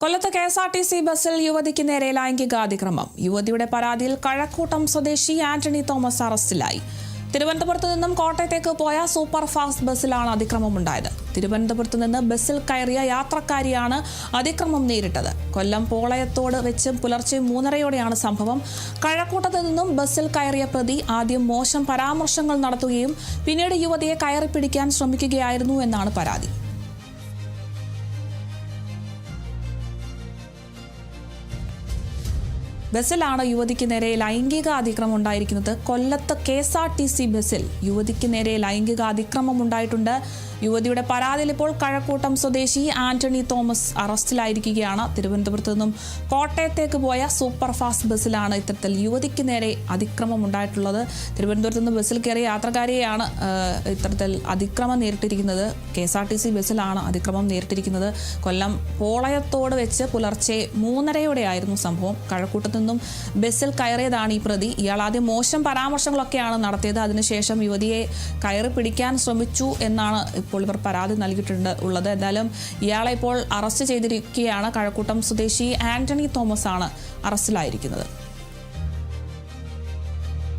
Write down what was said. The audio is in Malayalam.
കൊല്ലത്ത് കെ.എസ്.ആർ.ടി.സി ബസ്സിൽ യുവതിക്ക് നേരെ ലൈംഗികാതിക്രമം. യുവതിയുടെ പരാതിയിൽ കഴക്കൂട്ടം സ്വദേശി ആന്റണി തോമസ് അറസ്റ്റിലായി. തിരുവനന്തപുരത്ത് നിന്നും കോട്ടയത്തേക്ക് പോയ സൂപ്പർ ഫാസ്റ്റ് ബസ്സിലാണ് അതിക്രമമുണ്ടായത്. തിരുവനന്തപുരത്ത് നിന്ന് ബസ്സിൽ കയറിയ യാത്രക്കാരിയാണ് അതിക്രമം നേരിട്ടത്. കൊല്ലം പോളയത്തോട് വെച്ച് പുലർച്ചെ 3:30-യോടെയാണ് സംഭവം. കഴക്കൂട്ടത്ത് നിന്നും ബസ്സിൽ കയറിയ പ്രതി ആദ്യം മോശം പരാമർശങ്ങൾ നടത്തുകയും പിന്നീട് യുവതിയെ കയറിപ്പിടിക്കാൻ ശ്രമിക്കുകയായിരുന്നു എന്നാണ് പരാതി. ബസ്സിലാണ് യുവതിക്ക് നേരെ ലൈംഗിക അതിക്രമം ഉണ്ടായിരിക്കുന്നത്. കൊല്ലത്ത് കെ.എസ്.ആർ.ടി.സി ബസ്സിൽ യുവതിക്ക് നേരെ ലൈംഗിക അതിക്രമം ഉണ്ടായിട്ടുണ്ട്. യുവതിയുടെ പരാതിയിൽ ഇപ്പോൾ കഴക്കൂട്ടം സ്വദേശി ആന്റണി തോമസ് അറസ്റ്റിലായിരിക്കുകയാണ്. തിരുവനന്തപുരത്ത് നിന്നും കോട്ടയത്തേക്ക് പോയ സൂപ്പർ ഫാസ്റ്റ് ബസ്സിലാണ് ഇത്തരത്തിൽ യുവതിക്ക് നേരെ അതിക്രമം ഉണ്ടായിട്ടുള്ളത്. തിരുവനന്തപുരത്ത് നിന്ന് ബസ്സിൽ കയറിയ യാത്രക്കാരെയാണ് ഇത്തരത്തിൽ അതിക്രമം നേരിട്ടിരിക്കുന്നത്. കെ.എസ്.ആർ.ടി.സി ബസ്സിലാണ് അതിക്രമം നേരിട്ടിരിക്കുന്നത്. കൊല്ലം പോളയത്തോട് വെച്ച് പുലർച്ചെ 3:30-യോടെയായിരുന്നു സംഭവം. കഴക്കൂട്ടത്ത് നിന്നും ബസ്സിൽ കയറിയതാണ് ഈ പ്രതി. ഇയാൾ ആദ്യം മോശം പരാമർശങ്ങളൊക്കെയാണ് നടത്തിയത്. അതിനുശേഷം യുവതിയെ കയറി പിടിക്കാൻ ശ്രമിച്ചു എന്നാണ് ഇപ്പോൾ ഇവർ പരാതി നൽകിയിട്ടുള്ളത്. എന്തായാലും ഇയാളെ ഇപ്പോൾ അറസ്റ്റ് ചെയ്തിരിക്കുകയാണ്. കഴക്കൂട്ടം സ്വദേശി ആന്റണി തോമസ് ആണ് അറസ്റ്റിലായിരിക്കുന്നത്.